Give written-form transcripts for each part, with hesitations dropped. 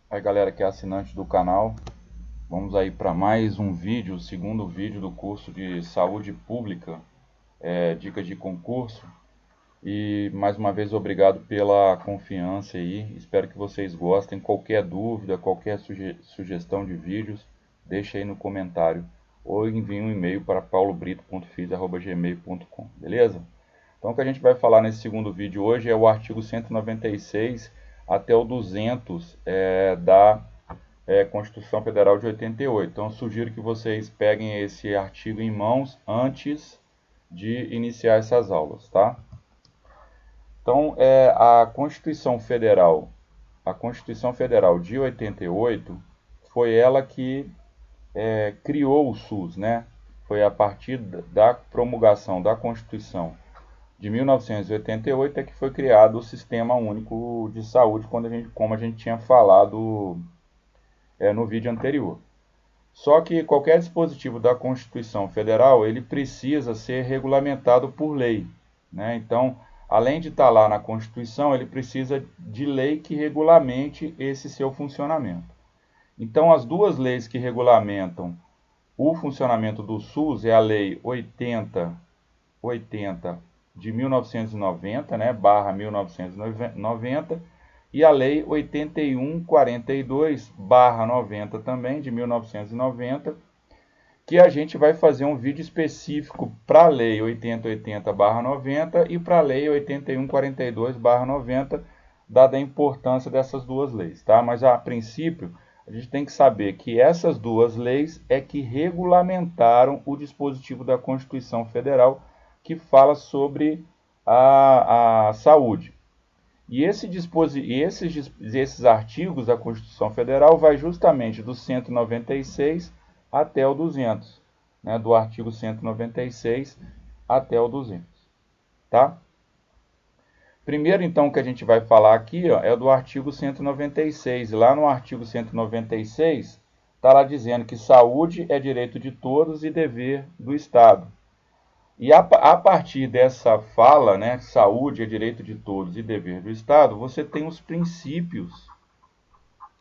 Aí galera que é assinante do canal, vamos aí para mais um vídeo, o segundo vídeo do curso de Saúde Pública, dicas de concurso. E mais uma vez obrigado pela confiança aí, espero que vocês gostem. Qualquer dúvida, qualquer sugestão de vídeos, deixa aí no comentário ou envie um e-mail para paulobrito.fis@gmail.com, beleza? Então o que a gente vai falar nesse segundo vídeo hoje é o artigo 196 até o 200 da Constituição Federal de 88. Então eu sugiro que vocês peguem esse artigo em mãos antes de iniciar essas aulas, tá? Então a Constituição Federal de 88 foi ela que criou o SUS, né? Foi a partir da promulgação da Constituição de 1988 é que foi criado o Sistema Único de Saúde, como a gente tinha falado no vídeo anterior. Só que qualquer dispositivo da Constituição Federal, ele precisa ser regulamentado por lei, né? Então, além de estar lá na Constituição, ele precisa de lei que regulamente esse seu funcionamento. Então, as duas leis que regulamentam o funcionamento do SUS é a Lei 80 de 1990, né, barra 1990, e a Lei 8142, barra 90 também, de 1990, que a gente vai fazer um vídeo específico para a Lei 8080, barra 90 e para a Lei 8142, barra 90, dada a importância dessas duas leis, tá? Mas a princípio, a gente tem que saber que essas duas leis é que regulamentaram o dispositivo da Constituição Federal que fala sobre a saúde. E esses artigos da Constituição Federal vai justamente do 196 até o 200, né, do artigo 196 até o 200, tá? Primeiro, então, que a gente vai falar aqui é do artigo 196. Lá no artigo 196, está lá dizendo que saúde é direito de todos e dever do Estado. E a partir dessa fala, né, saúde é direito de todos e dever do Estado, você tem os princípios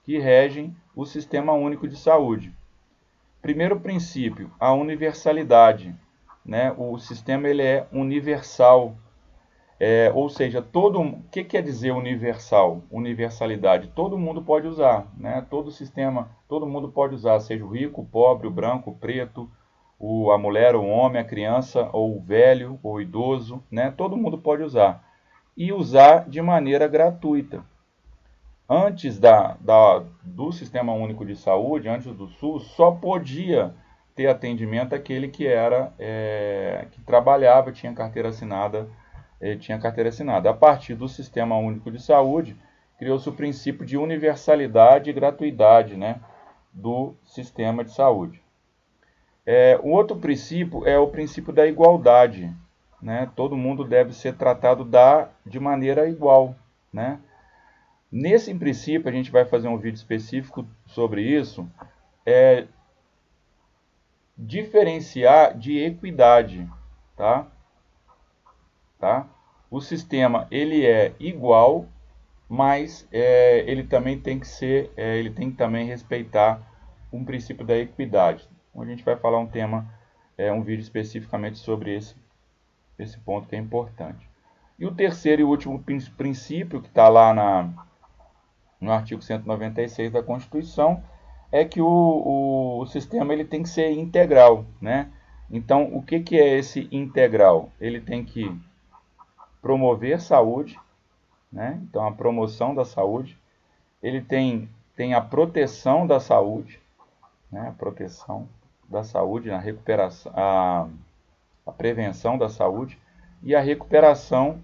que regem o Sistema Único de Saúde. Primeiro princípio, a universalidade, né? O sistema ele é universal, ou seja, o que quer dizer universal? Universalidade, todo mundo pode usar, né? Todo sistema, todo mundo pode usar, seja o rico, o pobre, o branco, o preto, a mulher, o homem, a criança, ou o velho, ou o idoso, né? Todo mundo pode usar. E usar de maneira gratuita. Antes do Sistema Único de Saúde, antes do SUS, só podia ter atendimento aquele que que trabalhava, tinha carteira assinada. A partir do Sistema Único de Saúde, criou-se o princípio de universalidade e gratuidade, né, do sistema de saúde. O outro princípio é o princípio da igualdade, né? Todo mundo deve ser tratado de maneira igual, né? Nesse princípio, a gente vai fazer um vídeo específico sobre isso, diferenciar de equidade, tá? O sistema ele é igual, mas ele também tem que ser, ele tem que também respeitar um princípio da equidade. A gente vai falar um vídeo especificamente sobre esse ponto que é importante. E o terceiro e último princípio que está lá no artigo 196 da Constituição é que o sistema ele tem que ser integral, né? Então, o que é esse integral? Ele tem que promover saúde, né? Então, a promoção da saúde. Ele tem a proteção da saúde, né? A proteção da saúde, a recuperação, a prevenção da saúde e a recuperação,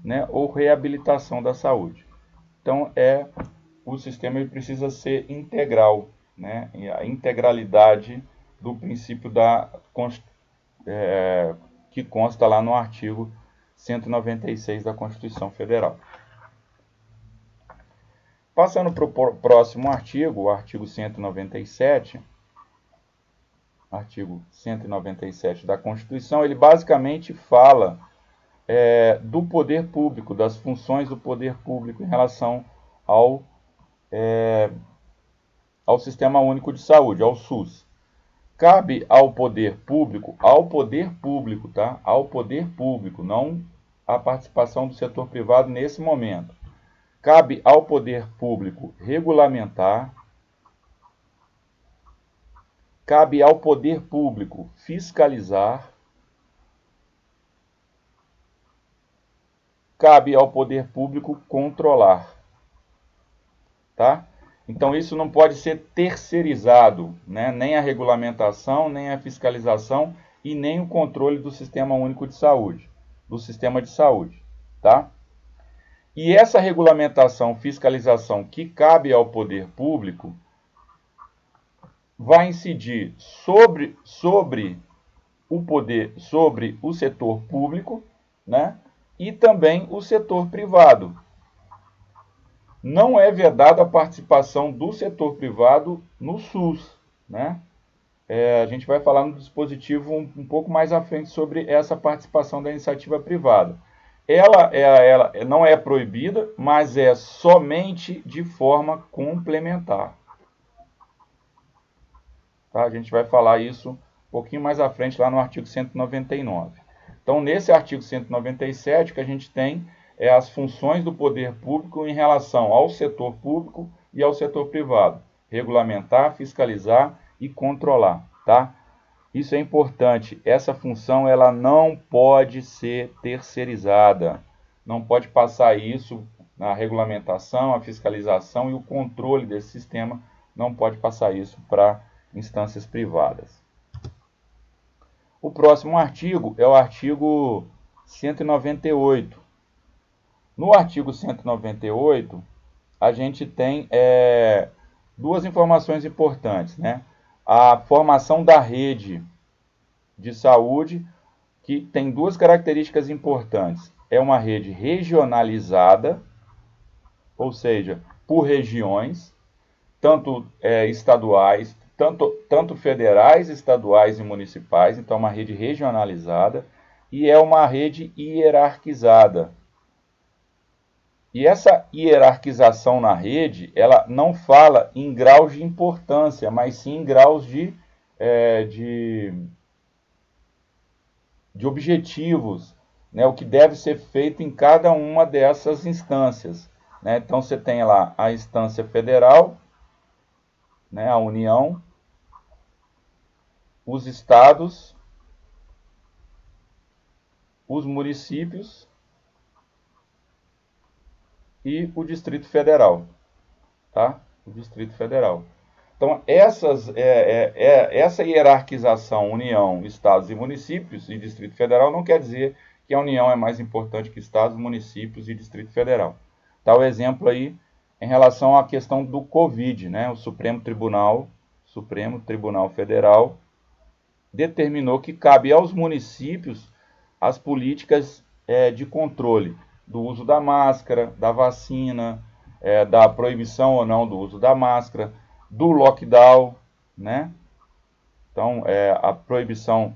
né, ou reabilitação da saúde. Então, o sistema ele precisa ser integral, né? E a integralidade do princípio que consta lá no artigo 196 da Constituição Federal. Passando para o próximo artigo, o artigo 197, artigo 197 da Constituição, ele basicamente fala do poder público, das funções do poder público em relação ao Sistema Único de Saúde, ao SUS. Cabe ao poder público, tá? Ao poder público, não a participação do setor privado nesse momento. Cabe ao poder público regulamentar, cabe ao poder público fiscalizar, cabe ao poder público controlar, tá? Então isso não pode ser terceirizado, né? Nem a regulamentação, nem a fiscalização e nem o controle do Sistema Único de Saúde, do sistema de saúde, tá? E essa regulamentação, fiscalização que cabe ao poder público vai incidir sobre o setor público, né? E também o setor privado. Não é vedada a participação do setor privado no SUS, né? A gente vai falar no dispositivo um pouco mais à frente sobre essa participação da iniciativa privada. Ela não é proibida, mas é somente de forma complementar. Tá? A gente vai falar isso um pouquinho mais à frente lá no artigo 199. Então, nesse artigo 197, o que a gente tem é as funções do poder público em relação ao setor público e ao setor privado. Regulamentar, fiscalizar e controlar, tá? Isso é importante. Essa função ela não pode ser terceirizada. Não pode passar isso na regulamentação, a fiscalização e o controle desse sistema. Não pode passar isso para instâncias privadas. O próximo artigo é o artigo 198. No artigo 198, a gente tem duas informações importantes, né? A formação da rede de saúde, que tem duas características importantes. É uma rede regionalizada, ou seja, por regiões, tanto estaduais, tanto federais, estaduais e municipais, então uma rede regionalizada, e é uma rede hierarquizada. E essa hierarquização na rede, ela não fala em graus de importância, mas sim em graus de objetivos, né, o que deve ser feito em cada uma dessas instâncias. Né? Então você tem lá a instância federal, né, a União, os estados, os municípios e o Distrito Federal. Tá? O Distrito Federal. Então, essa hierarquização, União, Estados e Municípios e Distrito Federal, não quer dizer que a União é mais importante que Estados, Municípios e Distrito Federal. Dá o exemplo aí em relação à questão do Covid, né? O Supremo Tribunal Federal determinou que cabe aos municípios as políticas de controle do uso da máscara, da vacina, da proibição ou não do uso da máscara, do lockdown, né? Então, a proibição,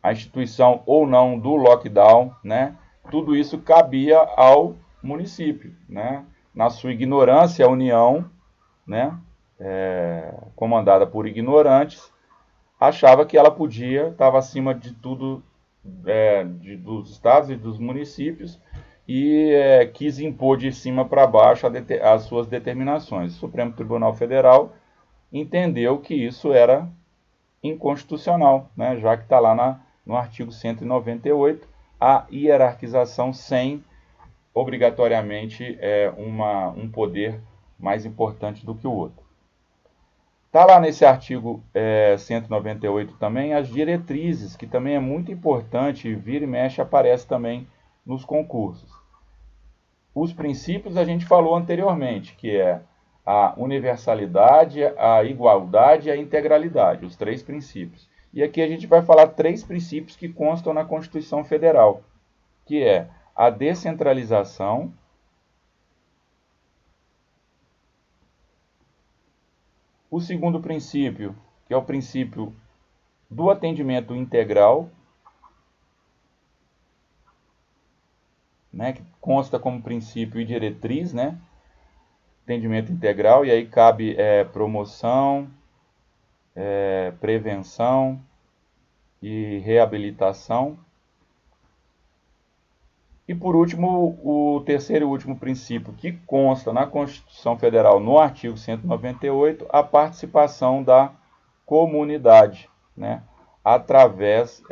a instituição ou não do lockdown, né? Tudo isso cabia ao município, né? Na sua ignorância, a União, né? Comandada por ignorantes, achava que ela podia, estava acima de tudo, dos estados e dos municípios, e quis impor de cima para baixo as suas determinações. O Supremo Tribunal Federal entendeu que isso era inconstitucional, né, já que está lá no artigo 198, a hierarquização sem, obrigatoriamente, um poder mais importante do que o outro. Está lá nesse artigo 198 também as diretrizes, que também é muito importante, vira e mexe, aparece também nos concursos. Os princípios a gente falou anteriormente, que é a universalidade, a igualdade e a integralidade, os três princípios. E aqui a gente vai falar três princípios que constam na Constituição Federal, que é a descentralização, o segundo princípio, que é o princípio do atendimento integral, né, que consta como princípio e diretriz, né, atendimento integral, e aí cabe promoção, prevenção e reabilitação. E por último, o terceiro e último princípio que consta na Constituição Federal, no artigo 198, a participação da comunidade, né, através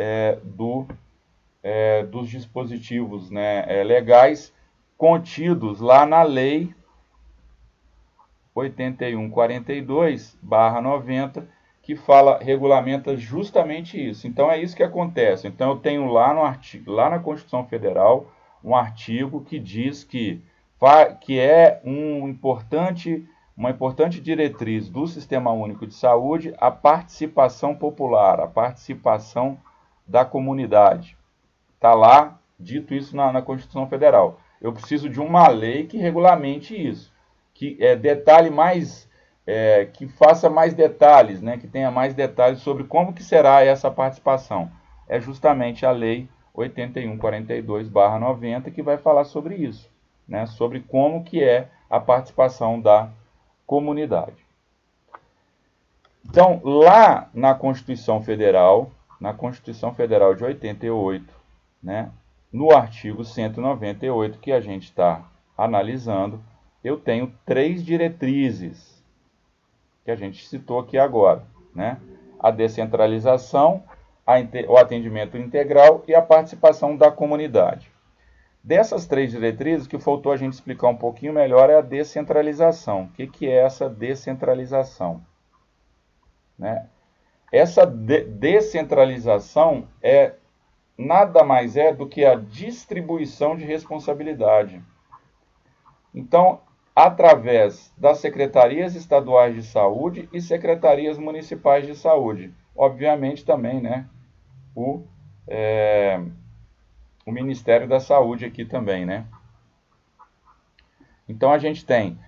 dos dispositivos, né, legais contidos lá na Lei 8142/90, que regulamenta justamente isso. Então é isso que acontece. Então eu tenho lá na Constituição Federal um artigo que diz que é uma importante diretriz do Sistema Único de Saúde a participação popular, a participação da comunidade. Está lá dito isso na Constituição Federal. Eu preciso de uma lei que regulamente isso, que detalhe mais, que faça mais detalhes, né, que tenha mais detalhes sobre como que será essa participação. É justamente a Lei 8142/90 que vai falar sobre isso, né, sobre como que é a participação da comunidade. Então, lá na Constituição Federal de 88, né, no artigo 198 que a gente está analisando, eu tenho 3 diretrizes que a gente citou aqui agora, né? A descentralização, o atendimento integral e a participação da comunidade. Dessas 3 diretrizes, o que faltou a gente explicar um pouquinho melhor é a descentralização. O que é essa descentralização? Né? Essa descentralização nada mais é do que a distribuição de responsabilidade. Então, através das secretarias estaduais de saúde e secretarias municipais de saúde. Obviamente também, né, o Ministério da Saúde aqui também, né? Então a gente tem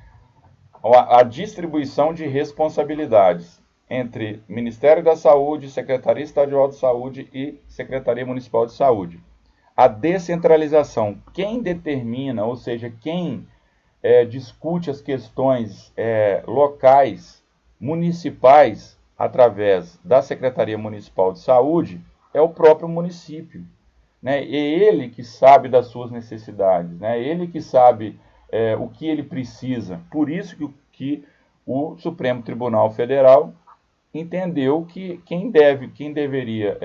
a distribuição de responsabilidades entre Ministério da Saúde, Secretaria Estadual de Saúde e Secretaria Municipal de Saúde. A descentralização, quem determina, ou seja, quem discute as questões locais, municipais, através da Secretaria Municipal de Saúde, é o próprio município. Né? É ele que sabe das suas necessidades, né? É ele que sabe o que ele precisa. Por isso que o Supremo Tribunal Federal entendeu que quem deveria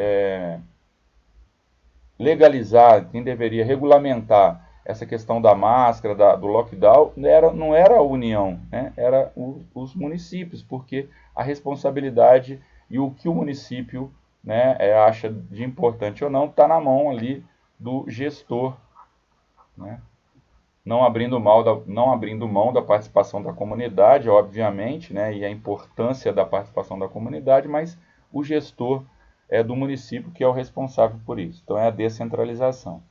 legalizar, quem deveria regulamentar essa questão da máscara, do lockdown, não era a União, né? Era os municípios, porque a responsabilidade e o que o município, né, acha de importante ou não está na mão ali do gestor, né? Não abrindo mão da participação da comunidade, obviamente, né, e a importância da participação da comunidade, mas o gestor do município que é o responsável por isso. Então é a descentralização.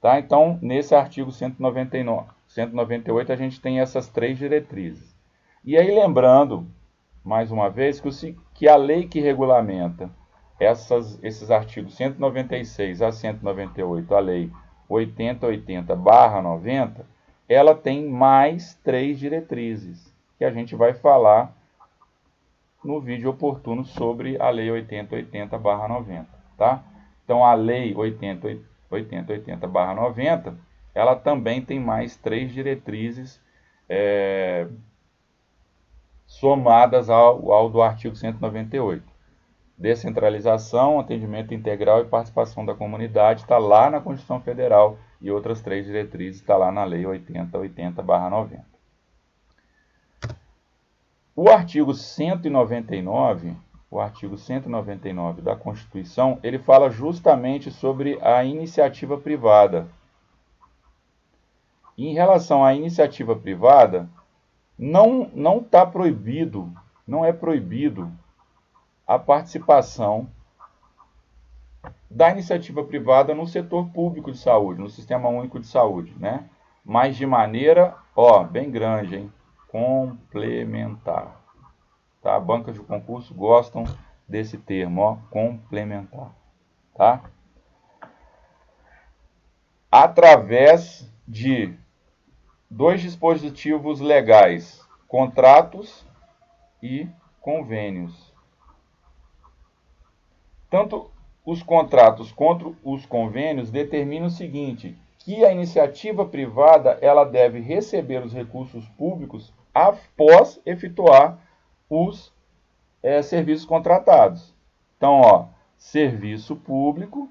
Tá? Então, nesse artigo 198, a gente tem essas 3 diretrizes. E aí, lembrando, mais uma vez, que a lei que regulamenta esses artigos 196 a 198, a lei 8080/90, ela tem mais 3 diretrizes, que a gente vai falar no vídeo oportuno sobre a lei 8080/90. Tá? Então, a lei 8080/90, ela também tem mais 3 diretrizes somadas ao do artigo 198. Descentralização, atendimento integral e participação da comunidade está lá na Constituição Federal e outras 3 diretrizes está lá na lei 8080/90. O artigo 199 da Constituição, ele fala justamente sobre a iniciativa privada. Em relação à iniciativa privada, não é proibido a participação da iniciativa privada no setor público de saúde, no Sistema Único de Saúde, né? Mas de maneira, bem grande, hein? Complementar. Tá? Bancas de concurso gostam desse termo, complementar. Tá? Através de dois dispositivos legais, contratos e convênios. Tanto os contratos quanto os convênios determinam o seguinte, que a iniciativa privada ela deve receber os recursos públicos após efetuar os serviços contratados. Então, ó, serviço público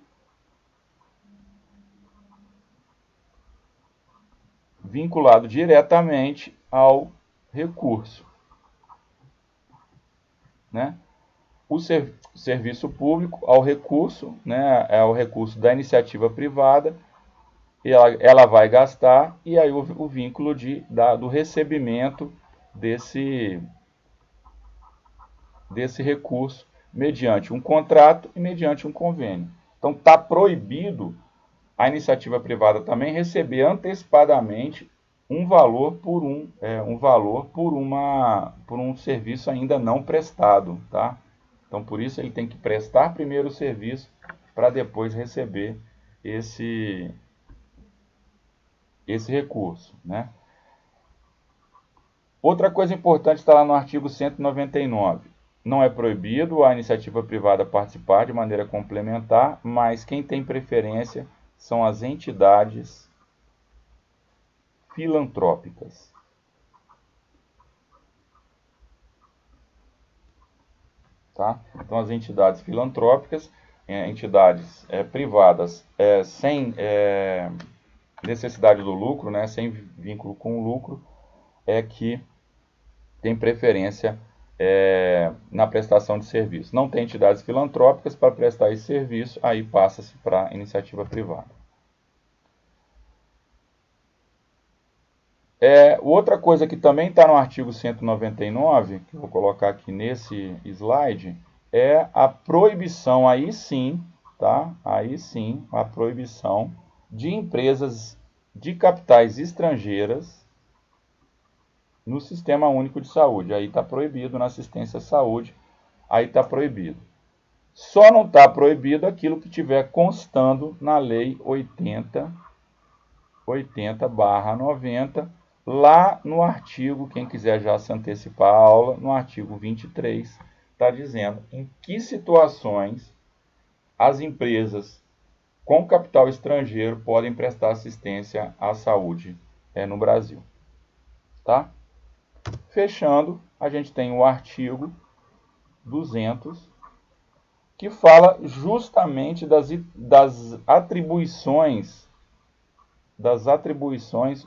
vinculado diretamente ao recurso, né? O serviço público ao recurso, né, é o recurso da iniciativa privada, ela vai gastar, e aí o vínculo do recebimento desse recurso mediante um contrato e mediante um convênio. Então está proibido a iniciativa privada também receber antecipadamente um valor por um serviço ainda não prestado, tá? Então por isso ele tem que prestar primeiro o serviço para depois receber esse recurso, né? Outra coisa importante está lá no artigo 199. Não é proibido a iniciativa privada participar de maneira complementar, mas quem tem preferência são as entidades filantrópicas. Tá? Então, as entidades filantrópicas, entidades privadas sem necessidade do lucro, né, sem vínculo com o lucro, é que tem preferência na prestação de serviço. Não tem entidades filantrópicas para prestar esse serviço, aí passa-se para a iniciativa privada. Outra coisa que também está no artigo 199, que eu vou colocar aqui nesse slide, é a proibição, aí sim, tá? Aí sim, a proibição de empresas de capitais estrangeiras no Sistema Único de Saúde. Aí está proibido, na assistência à saúde, aí está proibido. Só não está proibido aquilo que estiver constando na Lei 80/90, lá no artigo, quem quiser já se antecipar a aula, no artigo 23, está dizendo em que situações as empresas com capital estrangeiro podem prestar assistência à saúde no Brasil. Tá? Fechando, a gente tem o artigo 200, que fala justamente das atribuições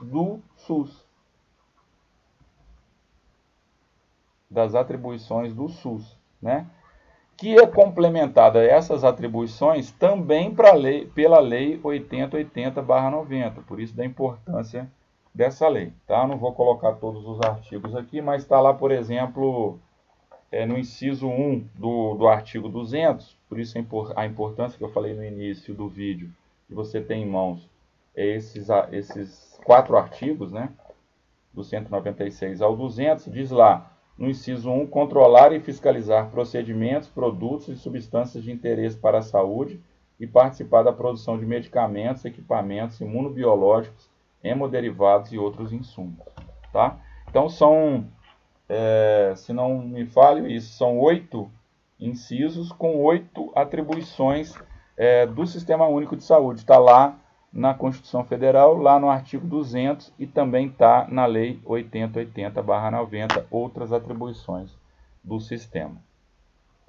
do SUS. Das atribuições do SUS, né? Que é complementada essas atribuições também pela Lei 8080/90, por isso da importância dessa lei, tá? Não vou colocar todos os artigos aqui, mas está lá, por exemplo, no inciso 1 do artigo 200, por isso a importância que eu falei no início do vídeo, que você tem em mãos esses 4 artigos, né? Do 196 ao 200, diz lá, no inciso 1, controlar e fiscalizar procedimentos, produtos e substâncias de interesse para a saúde e participar da produção de medicamentos, equipamentos imunobiológicos, hemoderivados e outros insumos. Tá? Então, se não me falho isso, são 8 incisos com 8 atribuições do Sistema Único de Saúde. Está lá na Constituição Federal, lá no artigo 200, e também está na Lei 8080/90, outras atribuições do sistema.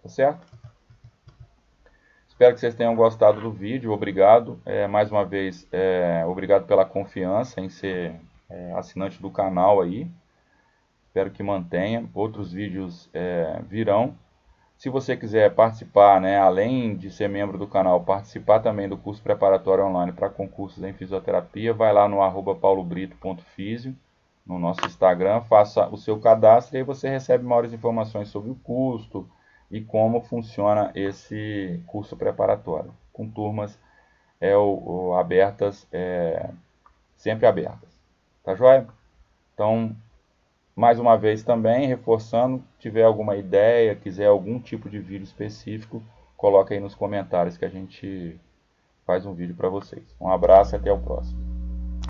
Tá certo? Espero que vocês tenham gostado do vídeo, obrigado. Mais uma vez, obrigado pela confiança em ser assinante do canal aí. Espero que mantenha, outros vídeos virão. Se você quiser participar, né, além de ser membro do canal, participar também do curso preparatório online para concursos em fisioterapia, vai lá no @paulobrito.fisio, no nosso Instagram, faça o seu cadastro e aí você recebe maiores informações sobre o custo e como funciona esse curso preparatório, com turmas abertas, sempre abertas. Tá joia? Então, mais uma vez também, reforçando, tiver alguma ideia, quiser algum tipo de vídeo específico, coloca aí nos comentários que a gente faz um vídeo para vocês. Um abraço e até o próximo.